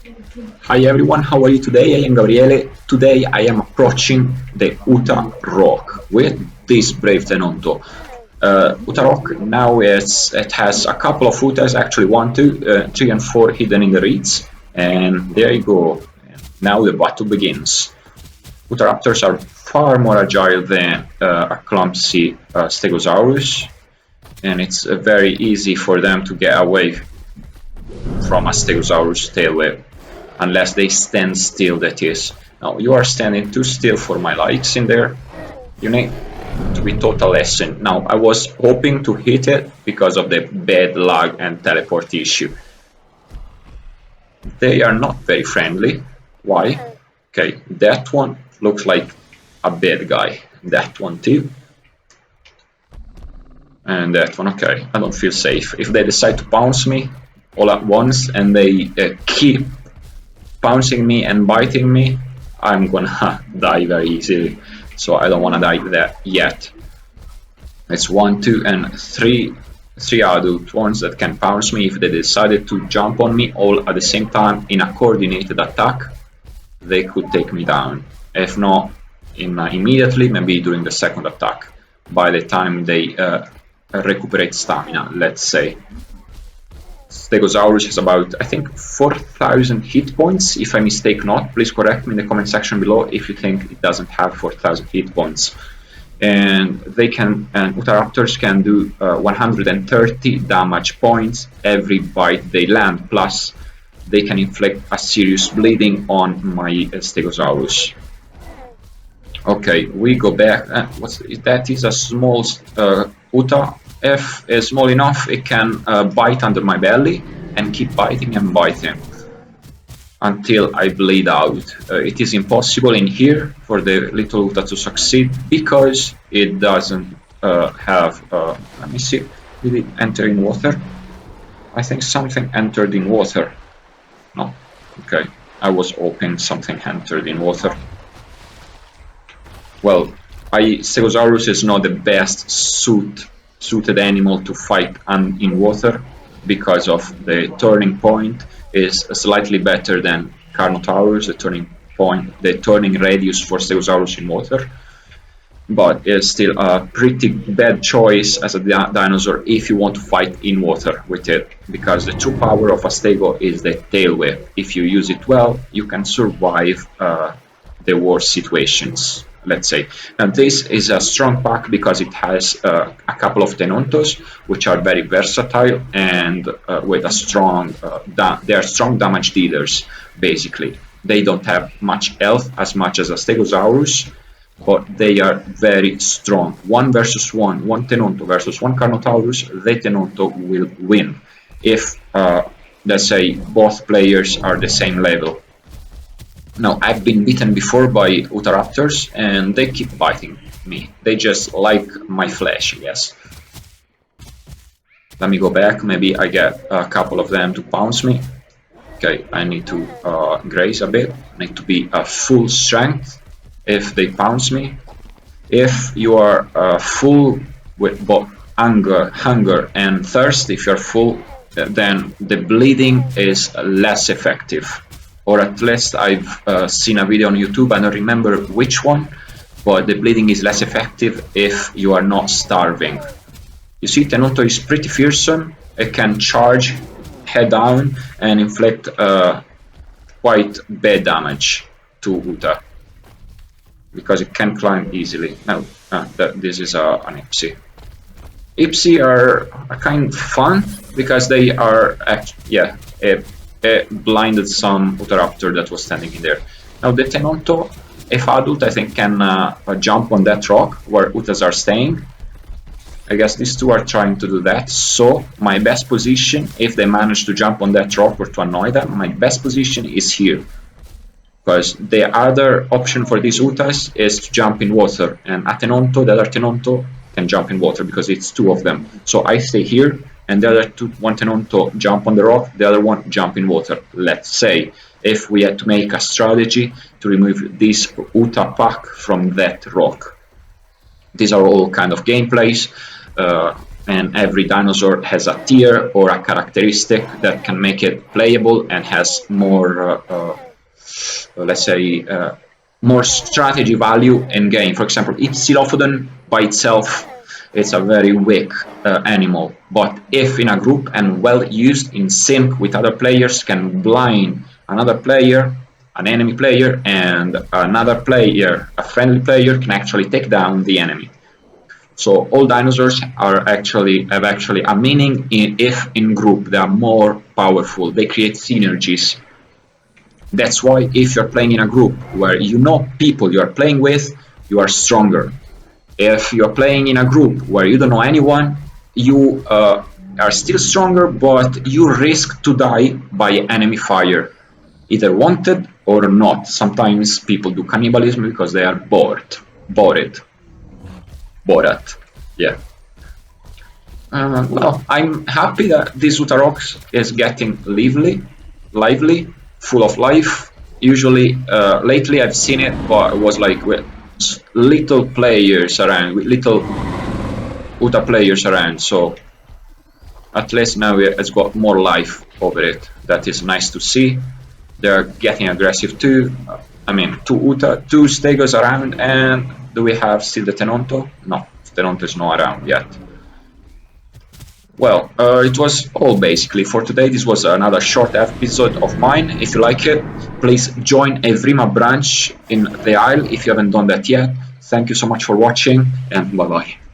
Hi everyone, how are you today? I am Gabriele. Today I am approaching the Uta Rock with this brave Tenonto. Uta Rock now it has a couple of Utas, actually 1, 2, 3 and 4 hidden in the reeds. And there you go. Now the battle begins. Utaraptors are far more agile than a clumsy Stegosaurus. And it's very easy for them to get away from a Stegosaurus tail whip. Unless they stand still, that is. Now, you are standing too still for my likes in there. You need to be total lesson. Now, I was hoping to hit it because of the bad lag and teleport issue. They are not very friendly. Why? Okay, that one looks like a bad guy. That one too. And that one, okay, I don't feel safe. If they decide to pounce me all at once and they keep pouncing me and biting me, I'm gonna die very easily. So I don't wanna die that yet. It's 1, 2 and 3 adult ones that can pounce me if they decided to jump on me all at the same time in a coordinated attack. They could take me down. If not immediately, maybe during the second attack, by the time they recuperate stamina, let's say. Stegosaurus has about, I think, 4,000 hit points, if I mistake not. Please correct me in the comment section below if you think it doesn't have 4,000 hit points. And Utaraptors can do 130 damage points every bite they land, plus they can inflict a serious bleeding on my Stegosaurus. Okay, we go back. That is a small Uta. If it's small enough, it can bite under my belly and keep biting and biting until I bleed out. It is impossible in here for the little Uta to succeed because it doesn't have. Let me see. Did it enter in water? I think something entered in water. No. Okay. I was hoping something entered in water. Well, Stegosaurus is not the best suited animal to fight in water because of the turning point is slightly better than Carnotaurus, the turning radius for Stegosaurus in water, but it's still a pretty bad choice as a dinosaur if you want to fight in water with it, because the true power of a Stego is the tail whip. If you use it well, you can survive the worst situations. Let's say. Now this is a strong pack because it has a couple of Tenontos, which are very versatile and with a strong, they are strong damage dealers. Basically, they don't have much health as much as a Stegosaurus, but they are very strong. 1 versus 1, one Tenonto versus one Carnotaurus, the Tenonto will win if let's say both players are the same level. Now, I've been bitten before by Utaraptors and they keep biting me. They just like my flesh, yes. Let me go back, maybe I get a couple of them to pounce me. Okay, I need to graze a bit. I need to be full strength if they pounce me. If you are full with both hunger and thirst, if you're full, then the bleeding is less effective. Or at least I've seen a video on YouTube, I don't remember which one, but the bleeding is less effective if you are not starving. You see, Tenonto is pretty fearsome. It can charge head down and inflict quite bad damage to Uta because it can climb easily. Now, this is an Ipsi. Ipsi are kind of fun because they are, blinded some Utaraptor that was standing in there. Now the Tenonto, if adult, I think can jump on that rock where Utas are staying. I guess these two are trying to do that, so my best position, if they manage to jump on that rock or to annoy them, my best position is here. Because the other option for these Utas is to jump in water, and a Tenonto, the other Tenonto, can jump in water because it's 2 of them. So I stay here, and the other one Tenonto jump on the rock, the other one jump in water. Let's say if we had to make a strategy to remove this Uta pack from that rock. These are all kind of gameplays. and every dinosaur has a tier or a characteristic that can make it playable and has more, let's say, more strategy value in game. For example, each Xylophodon by itself, it's a very weak animal, but if in a group and well used in sync with other players, can blind another player, an enemy player, and another player, a friendly player, can actually take down the enemy. So all dinosaurs have actually a meaning if in group. They are more powerful. They create synergies. That's why if you're playing in a group where you know people you are playing with, you are stronger. If you're playing in a group where you don't know anyone, you are still stronger, but you risk to die by enemy fire, either wanted or not. Sometimes people do cannibalism because they are bored. Borat. Yeah. Well, I'm happy that this Utarox is getting lively, full of life. Usually, lately I've seen it, but it was like with little players around, with little Uta players around. So at least now it's got more life over it. That is nice to see. They're getting aggressive too. I mean, two Uta, two Stegos around, and do we have still the Tenonto? No, Tenonto is not around yet. Well, it was all basically for today. This was another short episode of mine. If you like it, please join Evrima branch in the Isle if you haven't done that yet. Thank you so much for watching, and bye bye.